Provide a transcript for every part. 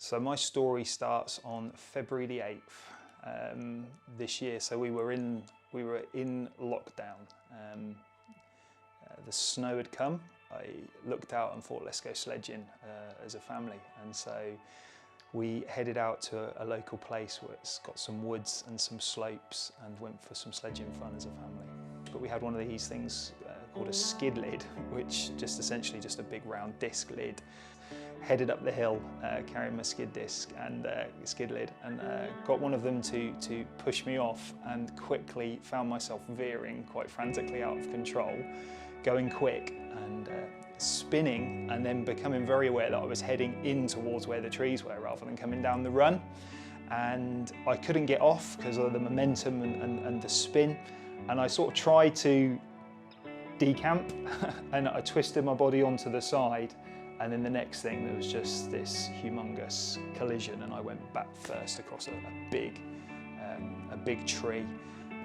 So my story starts on February the 8th this year. So we were in lockdown. The snow had come. I looked out and thought, let's go sledging as a family. And so we headed out to a local place where it's got some woods and some slopes and went for some sledging fun as a family. But we had one of these things called a skid lid, which essentially just a big round disc lid. Headed up the hill carrying my skid disc and skid lid, and got one of them to push me off, and quickly found myself veering quite frantically out of control, going quick and spinning, and then becoming very aware that I was heading in towards where the trees were rather than coming down the run. And I couldn't get off because of the momentum and the spin, and I sort of tried to decamp and I twisted my body onto the side. And then the next thing, there was just this humongous collision, and I went back first across a big tree.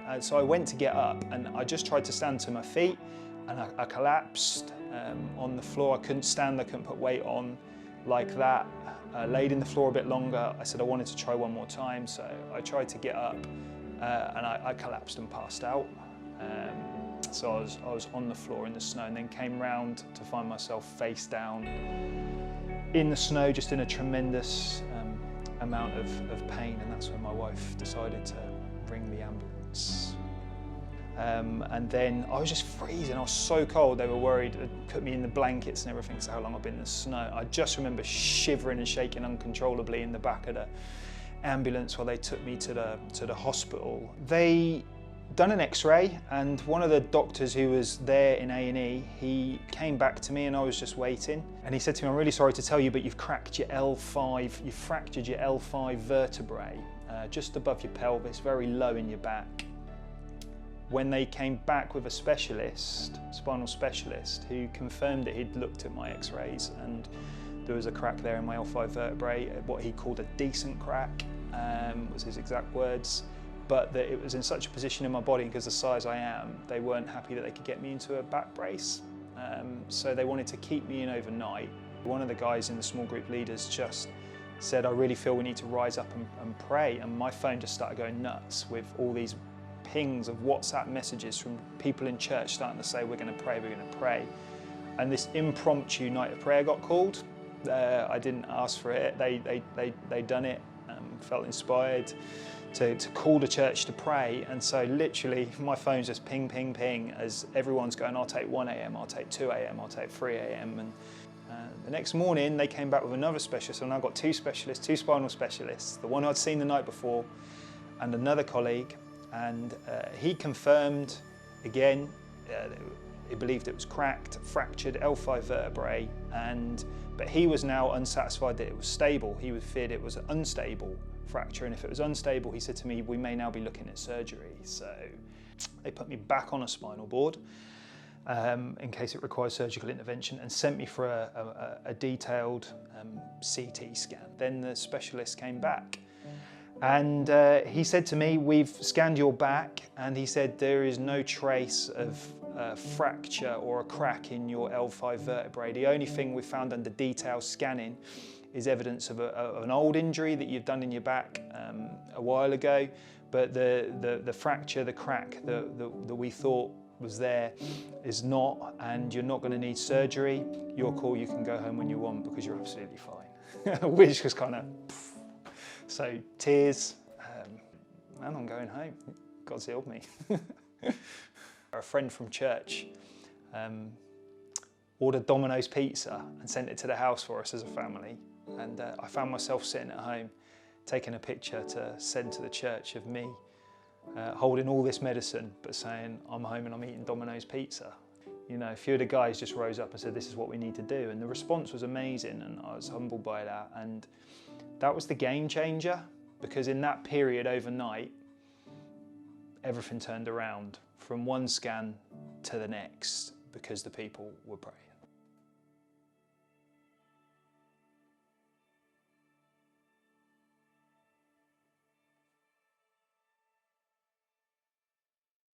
And so I went to get up, and I just tried to stand to my feet, and I collapsed on the floor. I couldn't stand, I couldn't put weight on like that. I laid in the floor a bit longer. I said I wanted to try one more time, so I tried to get up, and I collapsed and passed out. So I was on the floor in the snow, and then came round to find myself face down in the snow, just in a tremendous amount of pain, and that's when my wife decided to ring the ambulance. And then I was just freezing, I was so cold. They were worried, they'd put me in the blankets and everything, so how long I've been in the snow. I just remember shivering and shaking uncontrollably in the back of the ambulance while they took me to the hospital. They done an x-ray, and one of the doctors who was there in A&E, he came back to me, and I was just waiting, and he said to me, I'm really sorry to tell you, but you've cracked your L5, you've fractured your L5 vertebrae, just above your pelvis, very low in your back. When they came back with a specialist, spinal specialist, who confirmed that he'd looked at my x-rays, and there was a crack there in my L5 vertebrae, what he called a decent crack, was his exact words. But that it was in such a position in my body, because the size I am, they weren't happy that they could get me into a back brace. So they wanted to keep me in overnight. One of the guys in the small group leaders just said, I really feel we need to rise up and pray. And my phone just started going nuts with all these pings of WhatsApp messages from people in church starting to say, we're going to pray, we're going to pray. And this impromptu night of prayer got called. I didn't ask for it, they done it, felt inspired to call the church to pray. And so literally my phone's just ping, ping, ping as everyone's going, I'll take 1 a.m, I'll take 2 a.m, I'll take 3 a.m. And the next morning they came back with another specialist, and I've got 2 specialists, 2 spinal specialists, the one I'd seen the night before and another colleague, and he confirmed again, he believed it was cracked, fractured L5 vertebrae, but he was now unsatisfied that it was stable. He feared it was an unstable fracture, and if it was unstable, he said to me, we may now be looking at surgery. So they put me back on a spinal board in case it requires surgical intervention, and sent me for a detailed CT scan. Then the specialist came back, and he said to me, we've scanned your back, and he said there is no trace of fracture or a crack in your L5 vertebrae. The only thing we found under detailed scanning is evidence of an old injury that you've done in your back a while ago, but the fracture, the crack that we thought was there is not, and you're not going to need surgery. Your call, you can go home when you want because you're absolutely fine. Which was kind of, so tears, and I'm going home. God's healed me. A friend from church ordered Domino's pizza and sent it to the house for us as a family. And I found myself sitting at home, taking a picture to send to the church of me holding all this medicine, but saying, I'm home and I'm eating Domino's pizza. You know, a few of the guys just rose up and said, this is what we need to do. And the response was amazing, and I was humbled by that. And that was the game changer, because in that period overnight, everything turned around from one scan to the next because the people were praying.